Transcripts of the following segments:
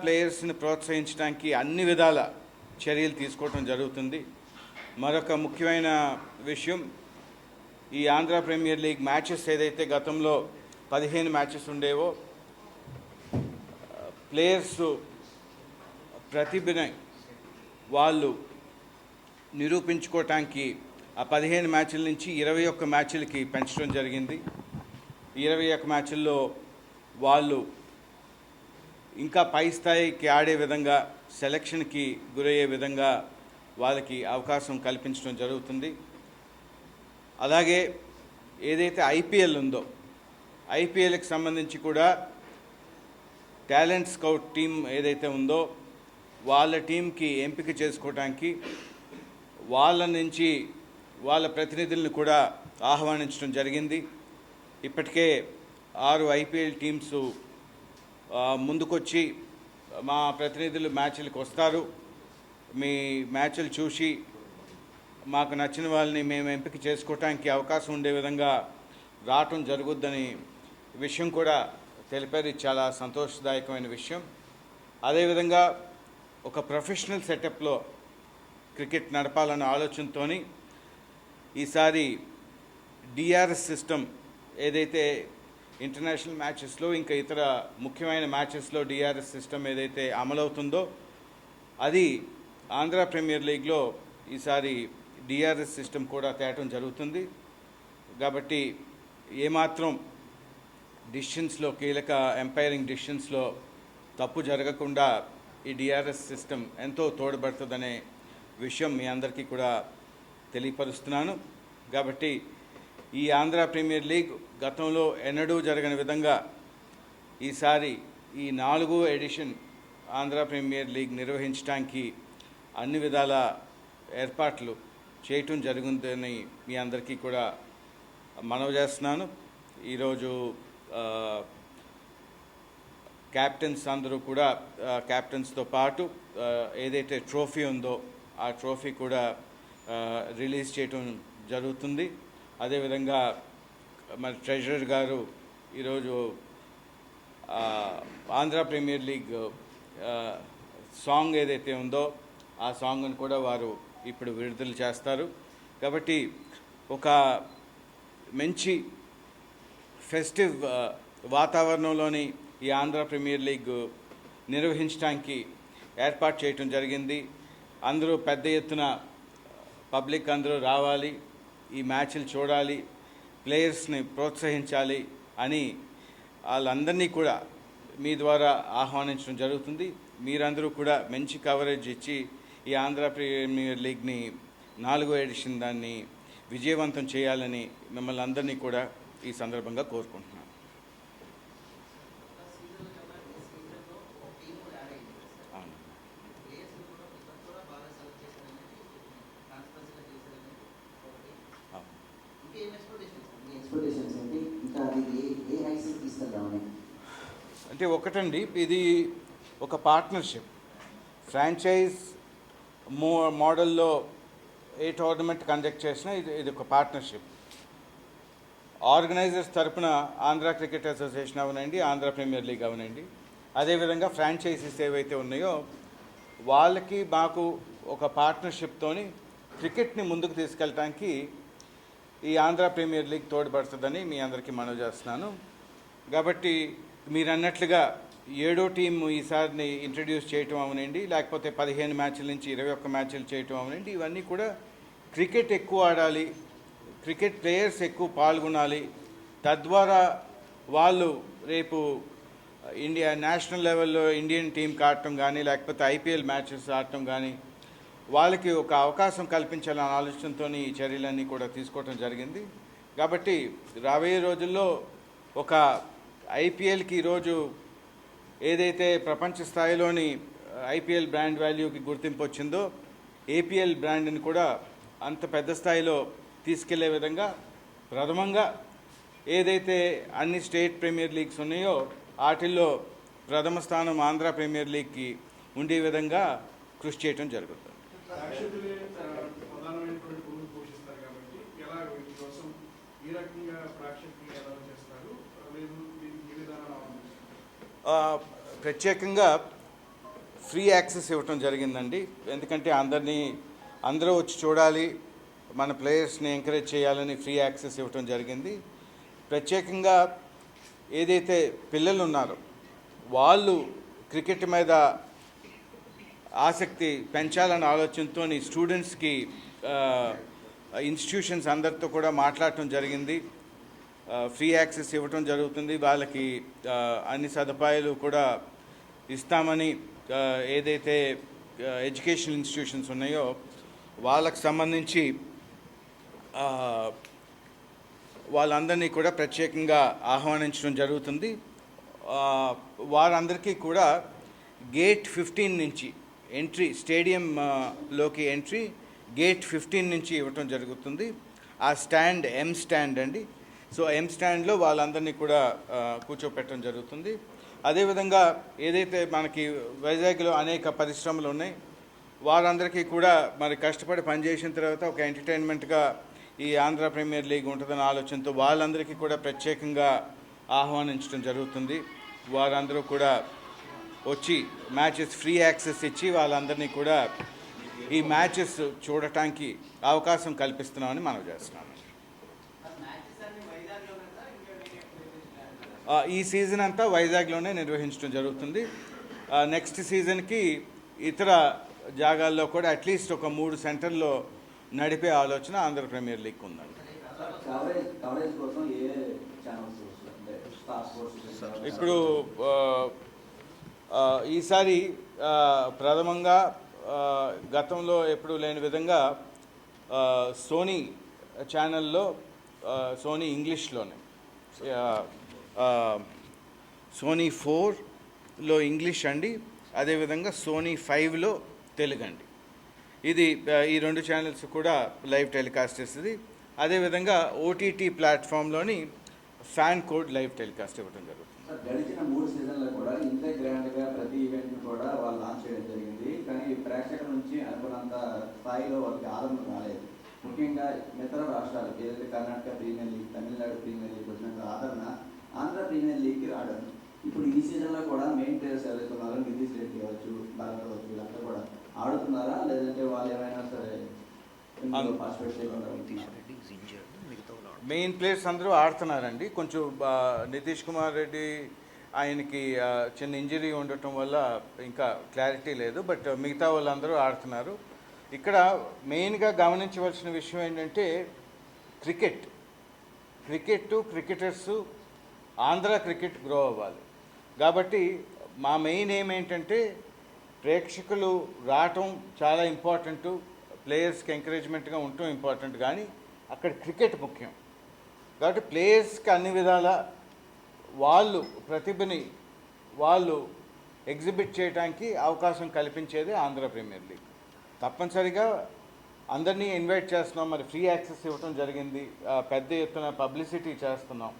ప్లేయర్స్ని ప్రోత్సహించడానికి అన్ని విధాల చర్యలు తీసుకోవడం జరుగుతుంది. మరొక ముఖ్యమైన విషయం, ఈ ఆంధ్ర ప్రీమియర్ లీగ్ మ్యాచెస్ ఏదైతే గతంలో 15 మ్యాచెస్ ఉండేవో, ప్లేయర్స్ ప్రతిభని వాళ్ళు నిరూపించుకోవటానికి ఆ 15 మ్యాచ్ల నుంచి 21 మ్యాచ్లకి పెంచడం జరిగింది. 21 మ్యాచ్ల్లో వాళ్ళు ఇంకా పై స్థాయికి ఆడే విధంగా, సెలక్షన్కి గురయ్యే విధంగా వాళ్ళకి అవకాశం కల్పించడం జరుగుతుంది. అలాగే ఏదైతే ఐపీఎల్ ఉందో, ఐపీఎల్కి సంబంధించి కూడా టాలెంట్ స్కౌట్ టీం ఏదైతే ఉందో వాళ్ళ టీంకి ఎంపిక చేసుకోవడానికి వాళ్ళ నుంచి వాళ్ళ ప్రతినిధులను కూడా ఆహ్వానించడం జరిగింది. ఇప్పటికే 6 ఐపీఎల్ టీమ్స్ ముందుకొచ్చి మా ప్రతినిధులు మ్యాచ్లకు వస్తారు, మీ మ్యాచ్లు చూసి మాకు నచ్చిన వాళ్ళని మేము ఎంపిక చేసుకోవటానికి అవకాశం ఉండే విధంగా రావటం జరుగుద్దని విషయం కూడా తెలిపారు. ఇది చాలా సంతోషదాయకమైన విషయం. అదేవిధంగా ఒక ప్రొఫెషనల్ సెటప్లో క్రికెట్ నడపాలన్న ఆలోచనతో ఈసారి డిఆర్ఎస్ సిస్టమ్ ఏదైతే ఇంటర్నేషనల్ మ్యాచెస్లో ఇంకా ఇతర ముఖ్యమైన మ్యాచెస్లో డిఆర్ఎస్ సిస్టమ్ ఏదైతే అమలవుతుందో అది ఆంధ్ర ప్రీమియర్ లీగ్లో ఈసారి డిఆర్ఎస్ సిస్టమ్ కూడా తేవటం జరుగుతుంది. కాబట్టి ఏమాత్రం డిసిషన్స్లో, కీలక ఎంపైరింగ్ డిసిషన్స్లో తప్పు జరగకుండా ఈ డిఆర్ఎస్ సిస్టమ్ ఎంతో తోడ్పడుతుందనే విషయం మీ అందరికీ కూడా తెలియపరుస్తున్నాను. కాబట్టి ఈ ఆంధ్ర ప్రీమియర్ లీగ్ గతంలో ఎన్నడూ జరగని విధంగా ఈసారి ఈ 4వ ఎడిషన్ ఆంధ్ర ప్రీమియర్ లీగ్ నిర్వహించడానికి అన్ని విధాల ఏర్పాట్లు చేయటం జరుగుతుందని మీ అందరికీ కూడా మనవి చేస్తున్నాను. ఈరోజు క్యాప్టెన్స్ అందరూ కూడా, క్యాప్టెన్స్తో పాటు ఏదైతే ట్రోఫీ ఉందో ఆ ట్రోఫీ కూడా రిలీజ్ చేయటం జరుగుతుంది. అదేవిధంగా మరి ట్రెజరర్ గారు ఈరోజు ఆంధ్ర ప్రీమియర్ లీగ్ సాంగ్ ఏదైతే ఉందో ఆ సాంగ్ను కూడా వారు ఇప్పుడు విడుదల చేస్తారు. కాబట్టి ఒక మంచి ఫెస్టివ్ వాతావరణంలోని ఈ ఆంధ్ర ప్రీమియర్ లీగ్ నిర్వహించడానికి ఏర్పాటు చేయటం జరిగింది. అందరూ పెద్ద ఎత్తున పబ్లిక్ అందరూ రావాలి, ఈ మ్యాచ్లు చూడాలి, ప్లేయర్స్ని ప్రోత్సహించాలి అని వాళ్ళందరినీ కూడా మీ ద్వారా ఆహ్వానించడం జరుగుతుంది. మీరందరూ కూడా మంచి కవరేజ్ ఇచ్చి ఈ ఆంధ్ర ప్రీమియర్ లీగ్ని 4వ ఎడిషన్ దాన్ని విజయవంతం చేయాలని మిమ్మల్ని అందరినీ కూడా ఈ సందర్భంగా కోరుకుంటున్నాను. అంటే ఒకటండి, ఇది ఒక పార్ట్నర్షిప్. ఫ్రాంచైజ్ మోడల్లో ఏ టోర్నమెంట్ కండక్ట్ చేసినా ఇది ఒక పార్ట్నర్షిప్. ఆర్గనైజర్స్ తరపున ఆంధ్ర క్రికెట్ అసోసియేషన్ అవనండి, ఆంధ్ర ప్రీమియర్ లీగ్ అవనండి, అదేవిధంగా ఫ్రాంచైజీస్ ఏవైతే ఉన్నాయో వాళ్ళకి మాకు ఒక పార్ట్నర్షిప్తోని క్రికెట్ని ముందుకు తీసుకెళ్ళటానికి ఈ ఆంధ్ర ప్రీమియర్ లీగ్ తోడ్పడుతుందని మీ అందరికీ మనవి చేస్తున్నాను. కాబట్టి మీరు అన్నట్లుగా 7వ టీము ఈసారిని ఇంట్రడ్యూస్ చేయటం అవనండి, లేకపోతే 15 మ్యాచ్ల నుంచి 21 మ్యాచ్లు చేయటం అవనండి, ఇవన్నీ కూడా క్రికెట్ ఎక్కువ ఆడాలి, క్రికెట్ ప్లేయర్స్ ఎక్కువ పాల్గొనాలి, తద్వారా వాళ్ళు రేపు ఇండియా నేషనల్ లెవెల్లో ఇండియన్ టీంకి ఆడటం కానీ, లేకపోతే ఐపీఎల్ మ్యాచెస్ ఆడటం కానీ వాళ్ళకి ఒక అవకాశం కల్పించాలనే ఆలోచనతో ఈ చర్యలన్నీ కూడా తీసుకోవటం జరిగింది. కాబట్టి రాబోయే రోజుల్లో ఒక ఐపీఎల్కి ఈరోజు ఏదైతే ప్రపంచ స్థాయిలోని ఐపీఎల్ బ్రాండ్ వాల్యూకి గుర్తింపు వచ్చిందో, ఏపీఎల్ బ్రాండ్ని కూడా అంత పెద్ద స్థాయిలో తీసుకెళ్లే విధంగా ప్రథమంగా ఏదైతే అన్ని స్టేట్ ప్రీమియర్ లీగ్స్ ఉన్నాయో వాటిల్లో ప్రథమ స్థానం ఆంధ్ర ప్రీమియర్ లీగ్కి ఉండే విధంగా కృషి చేయడం జరుగుతుంది. ప్రత్యేకంగా ఫ్రీ యాక్సెస్ ఇవ్వటం జరిగిందండి. ఎందుకంటే అందరూ వచ్చి చూడాలి, మన ప్లేయర్స్ని ఎంకరేజ్ చేయాలని ఫ్రీ యాక్సెస్ ఇవ్వటం జరిగింది. ప్రత్యేకంగా ఏదైతే పిల్లలు ఉన్నారో వాళ్ళు క్రికెట్ మీద ఆసక్తి పెంచాలన్న ఆలోచనతో స్టూడెంట్స్కి ఇన్స్టిట్యూషన్స్ అందరితో కూడా మాట్లాడటం జరిగింది. ఫ్రీ యాక్సెస్ ఇవ్వటం జరుగుతుంది. వాళ్ళకి అన్ని సదుపాయాలు కూడా ఇస్తామని ఏదైతే ఎడ్యుకేషనల్ ఇన్స్టిట్యూషన్స్ ఉన్నాయో వాళ్ళకు సంబంధించి వాళ్ళందరినీ కూడా ప్రత్యేకంగా ఆహ్వానించడం జరుగుతుంది. వారందరికీ కూడా గేట్ 15 నుంచి ఎంట్రీ, స్టేడియంలోకి ఎంట్రీ గేట్ 15 నుంచి ఇవ్వటం జరుగుతుంది. ఆ స్టాండ్ ఎం స్టాండ్ అండి. సో ఎం స్టాండ్లో వాళ్ళందరినీ కూడా కూర్చోపెట్టడం జరుగుతుంది. అదేవిధంగా ఏదైతే మనకి వైజాగ్లో అనేక పరిశ్రమలు ఉన్నాయి, వారందరికీ కూడా మరి కష్టపడి పనిచేసిన తర్వాత ఒక ఎంటర్టైన్మెంట్గా ఈ ఆంధ్ర ప్రీమియర్ లీగ్ ఉంటుందన్న ఆలోచనతో వాళ్ళందరికీ కూడా ప్రత్యేకంగా ఆహ్వానించడం జరుగుతుంది. వారందరూ కూడా వచ్చి మ్యాచెస్ ఫ్రీ యాక్సెస్ ఇచ్చి వాళ్ళందరినీ కూడా ఈ మ్యాచెస్ చూడటానికి అవకాశం కల్పిస్తున్నామని మనం చేస్తున్నాము. ఈ సీజన్ అంతా వైజాగ్లోనే నిర్వహించడం జరుగుతుంది. నెక్స్ట్ సీజన్కి ఇతర జాగాల్లో కూడా అట్లీస్ట్ ఒక 3 సెంటర్లో నడిపే ఆలోచన ఆంధ్ర ప్రీమియర్ లీగ్ ఉందండి. ఇప్పుడు ఈసారి ప్రథమంగా గతంలో ఎప్పుడూ లేని విధంగా సోనీ ఛానల్లో, సోనీ ఇంగ్లీష్లోనే, సోనీ 4లో ఇంగ్లీష్ అండి, అదేవిధంగా సోనీ 5లో తెలుగు అండి. ఇది ఈ 2 ఛానల్స్ కూడా లైవ్ టెలికాస్ట్ చేస్తుంది. అదేవిధంగా ఓటీటీ ప్లాట్ఫామ్లోని ఫ్యాన్ కోడ్ లైవ్ టెలికాస్ట్ ఇవ్వడం జరుగుతుంది. గడిచిన 3 సీజన్లో కూడా ఇంతే గ్రాండ్గా ప్రతి ఈవెంట్ కూడా వాళ్ళు లాంచ్ చేయడం జరిగింది. కానీ ప్రేక్షకుల నుంచి అనుకున్నంత స్థాయిలో వాళ్ళకి ఆదరణ రాలేదు. ముఖ్యంగా ఇతర రాష్ట్రాలు ఏదైతే Karnataka premier league, Tamil Nadu premier league వచ్చినంత ఆదరణ ఆంధ్ర ప్రీమియర్ లీగ్కి రావడం. ఇప్పుడు ఈ సీజన్లో కూడా మెయిన్ ప్లేయర్స్ ఎవరైతే ఉన్నారో నితీష్ రెడ్డి కావచ్చు, భారత్ కావచ్చు, వీళ్ళంతా కూడా ఆడుతున్నారా, లేదంటే వాళ్ళు ఏమైనా సరే పార్టిసిపేట్ చేయకుండా? మెయిన్ ప్లేయర్స్ అందరూ ఆడుతున్నారండి. కొంచెం నితీష్ కుమార్ రెడ్డి ఆయనకి చిన్న ఇంజరీ ఉండటం వల్ల ఇంకా క్లారిటీ లేదు, బట్ మిగతా వాళ్ళందరూ ఆడుతున్నారు. ఇక్కడ మెయిన్గా గమనించవలసిన విషయం ఏంటంటే క్రికెటర్సు ఆంధ్ర క్రికెట్ గ్రో అవ్వాలి. కాబట్టి మా మెయిన్ ఏంటంటే ప్రేక్షకులు రావటం చాలా ఇంపార్టెంటు, ప్లేయర్స్కి ఎంకరేజ్మెంట్గా ఉండటం ఇంపార్టెంట్, కానీ అక్కడ క్రికెట్ ముఖ్యం. కాబట్టి ప్లేయర్స్కి అన్ని విధాల వాళ్ళు ప్రతిభని వాళ్ళు ఎగ్జిబిట్ చేయడానికి అవకాశం కల్పించేది ఆంధ్ర ప్రీమియర్ లీగ్. తప్పనిసరిగా అందరినీ ఇన్వైట్ చేస్తున్నాం, మరి ఫ్రీ యాక్సెస్ ఇవ్వటం జరిగింది, పెద్ద ఎత్తున పబ్లిసిటీ చేస్తున్నాం.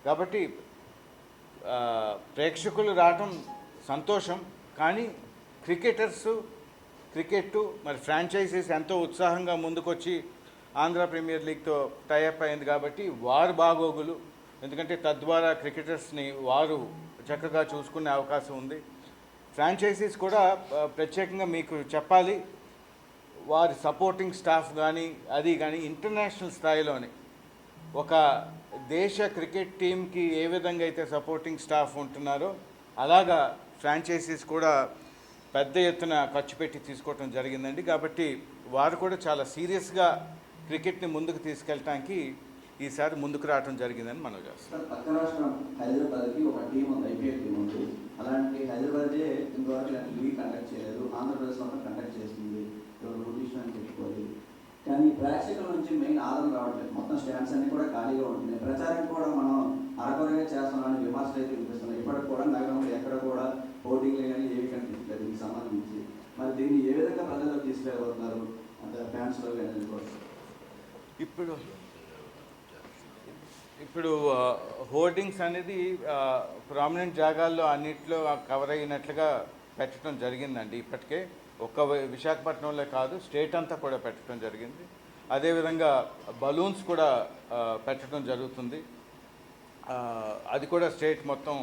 కాబట్టి ప్రేక్షకులు రావటం సంతోషం, కానీ క్రికెట్ మరి ఫ్రాంచైజీస్ ఎంతో ఉత్సాహంగా ముందుకొచ్చి ఆంధ్ర ప్రీమియర్ లీగ్తో టైఅప్ అయింది. కాబట్టి వారు బాగోగులు, ఎందుకంటే తద్వారా క్రికెటర్స్ని వారు చక్కగా చూసుకునే అవకాశం ఉంది. ఫ్రాంచైజీస్ కూడా ప్రత్యేకంగా మీకు చెప్పాలి, వారి సపోర్టింగ్ స్టాఫ్ కానీ ఇంటర్నేషనల్ స్థాయిలోని ఒక దేశ క్రికెట్ టీంకి ఏ విధంగా అయితే సపోర్టింగ్ స్టాఫ్ ఉంటున్నారో అలాగా ఫ్రాంచైజీస్ కూడా పెద్ద ఎత్తున ఖర్చు పెట్టి తీసుకోవటం జరిగిందండి. కాబట్టి వారు కూడా చాలా సీరియస్గా క్రికెట్ని ముందుకు తీసుకెళ్ళటానికి ఈసారి ముందుకు రావడం జరిగిందని మనం చేస్తాం. పక్క రాష్ట్రం హైదరాబాద్కి ఒక టీం ఉంది, ఐపీఎల్ టీం ఉంది. అలాంటి హైదరాబాదే ఇంతవరకు ఇలాంటి లీగ్ కండక్ట్ చేయలేదు. ఆంధ్రప్రదేశ్లో కండక్ట్ చేస్తుంది, రొటేషన్ అని చెప్పుకోవాలి. కానీ ప్రేక్షకుల నుంచి మెయిన్ ఆదరణ రావట్లేదు. మొత్తం స్టాండ్స్ అన్ని కూడా ఖాళీగా ఉంటున్నాయి. ప్రచారం కూడా మనం అరకొరగా చేస్తున్నామని విమర్శలు అయితే వినిపిస్తున్నాయి. ఇప్పటికి కూడా నగరంలో ఎక్కడ కూడా హోర్డింగ్లు కానీ ఏవి కనిపించలేదు దీనికి సంబంధించి. మరి దీన్ని ఏ విధంగా ప్రజల్లో తీసుకెళ్ళబోతున్నారు అంటే ఫ్యాన్స్లో కానీ? ఇప్పుడు హోర్డింగ్స్ అనేది ప్రామినెంట్ జాగాల్లో అన్నిట్లో కవర్ అయినట్లుగా పెట్టడం జరిగిందండి. ఇప్పటికే ఒక్క విశాఖపట్నంలో కాదు, స్టేట్ అంతా కూడా పెట్టడం జరిగింది. అదేవిధంగా బలూన్స్ కూడా పెట్టడం జరుగుతుంది, అది కూడా స్టేట్ మొత్తం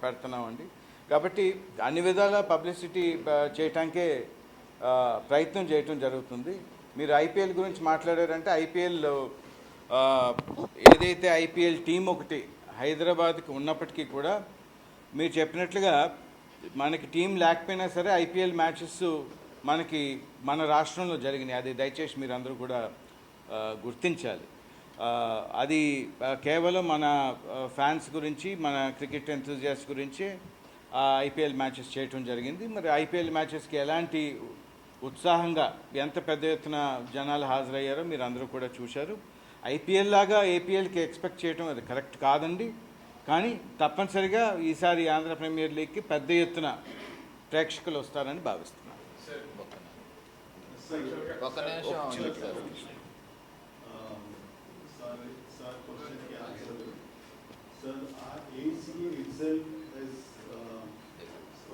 పెడుతున్నామండి. కాబట్టి అన్ని విధాల పబ్లిసిటీ చేయటానికే ప్రయత్నం చేయటం జరుగుతుంది. మీరు ఐపీఎల్ గురించి మాట్లాడారంటే ఐపీఎల్ ఏదైతే ఐపీఎల్ టీం ఒకటి హైదరాబాద్కి ఉన్నప్పటికీ కూడా మీరు చెప్పినట్లుగా మనకి టీం లేకపోయినా సరే ఐపీఎల్ మ్యాచెస్ మనకి మన రాష్ట్రంలో జరిగినాయి. అది దయచేసి మీరు అందరూ కూడా గుర్తించాలి. అది కేవలం మన ఫ్యాన్స్ గురించి, మన క్రికెట్ ఎంతూజియాస్ట్ గురించి ఐపీఎల్ మ్యాచెస్ చేయటం జరిగింది. మరి ఐపీఎల్ మ్యాచెస్కి ఎలాంటి ఉత్సాహంగా ఎంత పెద్ద ఎత్తున జనాలు హాజరయ్యారో మీరు అందరూ కూడా చూశారు. ఐపీఎల్ లాగా ఏపీఎల్కి ఎక్స్పెక్ట్ చేయడం అది కరెక్ట్ కాదండి. కానీ తప్పనిసరిగా ఈసారి ఆంధ్ర ప్రీమియర్ లీగ్కి పెద్ద ఎత్తున ప్రేక్షకులు వస్తారని భావిస్తున్నాను.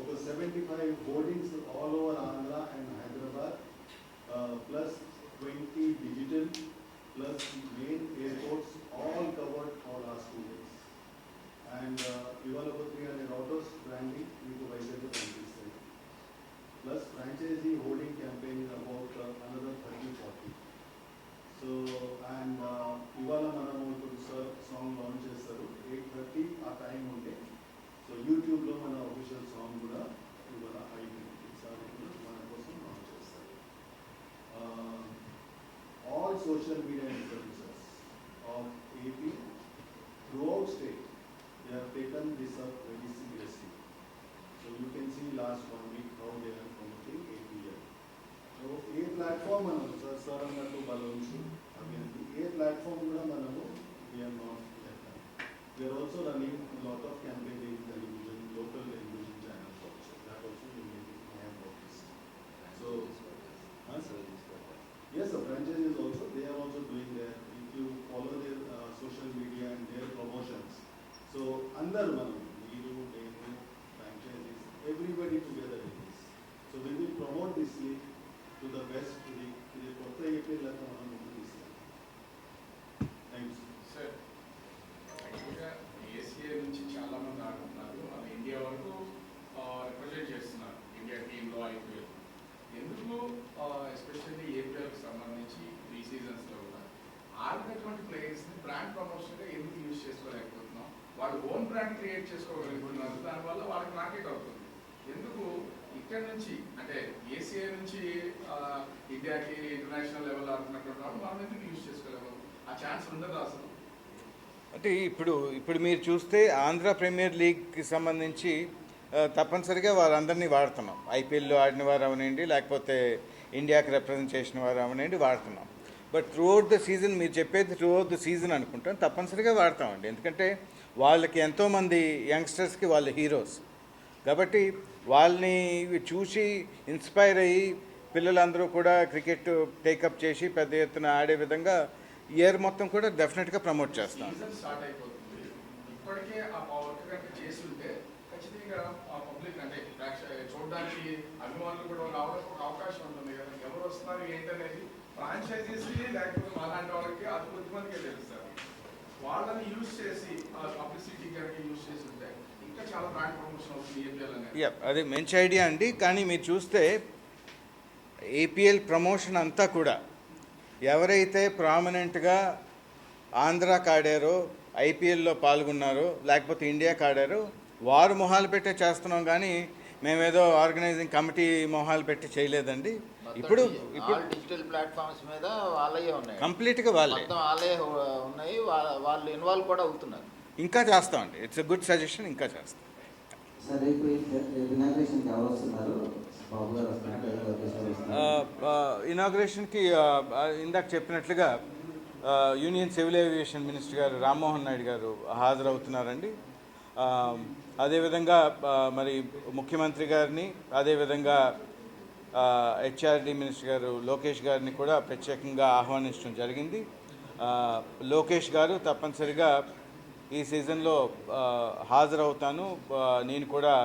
over 75 hoardings all over Andhra and Hyderabad, plus 20 digital, plus main airports, all covered for last 2 days. And ఇవాళ 300 autos branding మీకు వైజాగ్లో కనిపిస్తాయి. Plus franchisee hoarding campaign is about another 30-40. So and ఇవాళ మనము ఇప్పుడు సాంగ్ లాంచ్ చేస్తారు 8:30 ఆ time ఉంటే. సో యూట్యూబ్లో మన అఫీషియల్ సాంగ్ కూడా ఇవాళ 5 మన కోసం లాంచ్ చేస్తారు. All social media influencers of AP throughout state they have taken this up very seriously. So you can see last 1 week how they are promoting APL. So a platform మనం sir అన్నట్టు balloons అవి a platform కూడా మనము we're not we are also running a lot of campaign in television, local television channels also. That also you may have noticed. So, yes, the franchises also, they are also doing their, if you follow their social media and their promotions. So, under one, Neeru, Denu, franchises, everybody together in this. So, we will promote this league to the best, to the Kotta April like this year. Thank you, sir. ACA నుంచి చాలా మంది ఆడుతున్నారు, మన India వరకు represent చేస్తున్నారు India టీంలో IPL. ఎందుకు especially ఏపీఎల్కి సంబంధించి 3 సీజన్స్లో కూడా ఆడినటువంటి ప్లేయర్స్ని బ్రాండ్ ప్రమోషన్గా ఎందుకు యూజ్ చేసుకోలేకపోతున్నాం? వాళ్ళు ఓన్ బ్రాండ్ క్రియేట్ చేసుకోగలుగుతున్నారు, దానివల్ల వాళ్ళకి మార్కెట్ అవుతుంది. ఎందుకు ఇక్కడ నుంచి అంటే ఏసీఏ నుంచి ఇండియాకి ఇంటర్నేషనల్ లెవెల్ ఆడుతున్నటువంటి వాళ్ళు మనం ఎందుకు యూజ్ చేసుకోలేము? ఆ ఛాన్స్ ఉండదు అసలు. అంటే ఇప్పుడు మీరు చూస్తే ఆంధ్ర ప్రీమియర్ లీగ్కి సంబంధించి తప్పనిసరిగా వారందరినీ వాడుతున్నాం. ఐపీఎల్లో ఆడిన వారు అవనండి, లేకపోతే ఇండియాకి రిప్రజెంట్ చేసిన వారు అవనండి, వాడుతున్నాం. బట్ త్రూఅవుట్ ద సీజన్, మీరు చెప్పేది త్రూఅవుట్ ద సీజన్ అనుకుంటాం, తప్పనిసరిగా వాడతామండి. ఎందుకంటే వాళ్ళకి ఎంతోమంది యంగ్స్టర్స్కి వాళ్ళు హీరోస్ కాబట్టి వాళ్ళని చూసి ఇన్స్పైర్ అయ్యి పిల్లలందరూ కూడా క్రికెట్ టేకప్ చేసి పెద్ద ఎత్తున ఆడే విధంగా ఇయర్ మొత్తం కూడా డెఫినెట్గా ప్రమోట్ చేస్తాం. స్టార్ట్ అయిపోతుంది ఇప్పటికే ఆ వర్క్ కనుక చేసి ఉంటే ఖచ్చితంగా ఆ పబ్లిక్ అంటే చూడడానికి అభిమానులు కూడా రావడానికి ఒక అవకాశం ఉంటుంది కదా. ఎవరు వస్తున్నారు ఏంటనేది ఫ్రాంచైజీస్ లేకపోతే అలాంటి వాళ్ళకి అది కొద్దిమందికే తెలుస్తారు. వాళ్ళని యూజ్ చేసి ఆ పబ్లిసిటీ కనుక యూజ్ చేసి ఉంటే ఇంకా చాలా బ్రాండ్ ప్రమోషన్ అవుతుంది ఏపీఎల్ అనేది. అది మంచి ఐడియా అండి. కానీ మీరు చూస్తే ఏపీఎల్ ప్రమోషన్ అంతా కూడా ఎవరైతే ప్రామినెంట్గా ఆంధ్రాకి ఆడారో, ఐపీఎల్లో పాల్గొన్నారో, లేకపోతే ఇండియాకి ఆడారో వారు మొహాలు పెట్టే చేస్తున్నాం. కానీ మేమేదో ఆర్గనైజింగ్ కమిటీ మొహాలు పెట్టి చేయలేదండి. ఇప్పుడు డిజిటల్ ప్లాట్ఫామ్స్ మీద వాళ్ళే ఉన్నాయి, కంప్లీట్గా వాళ్ళే ఉన్నాయి, వాళ్ళు ఇన్వాల్వ్ కూడా అవుతున్నారు. ఇంకా చేస్తామండి. ఇట్స్ ఎ గుడ్ సజెషన్, ఇంకా చేస్తాం. ఇనాగ్రేషన్కి ఇందాక చెప్పినట్లుగా యూనియన్ సివిల్ ఏవియేషన్ మినిస్టర్ గారు రామ్మోహన్ నాయుడు గారు హాజరవుతున్నారండి. అదేవిధంగా మరి ముఖ్యమంత్రి గారిని, అదేవిధంగా హెచ్ఆర్డి మినిస్టర్ గారు లోకేష్ గారిని కూడా ప్రత్యేకంగా ఆహ్వానించడం జరిగింది. లోకేష్ గారు తప్పనిసరిగా ఈ సీజన్లో హాజరవుతాను, నేను కూడా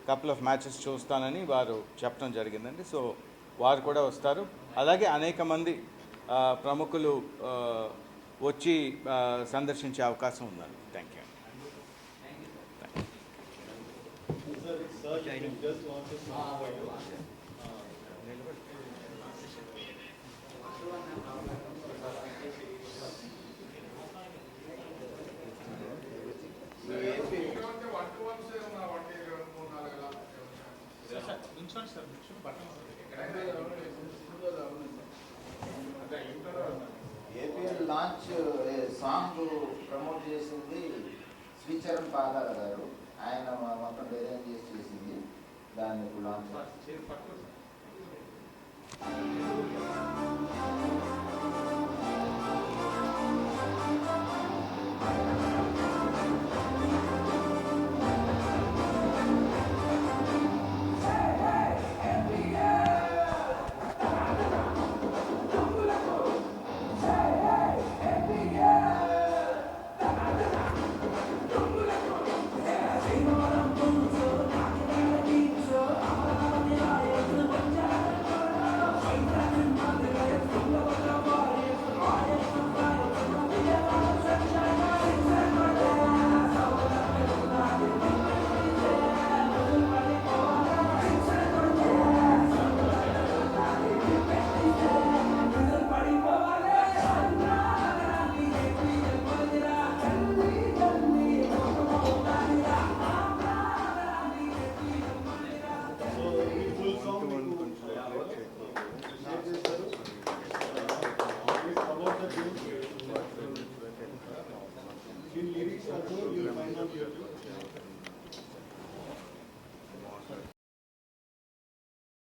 కపుల్ ఆఫ్ మ్యాచెస్ చూస్తానని వారు చెప్పడం జరిగిందండి. సో వారు కూడా వస్తారు. అలాగే అనేక మంది ప్రముఖులు వచ్చి సందర్శించే అవకాశం ఉందండి. Thank you. Sir, you just want to know for you. APL launch song promote చేసింది శ్రీచరణ్ పాదాల గారు. ఆయన మొత్తం డిజైన్ చేసింది. దాన్ని ఇప్పుడు లాంచ్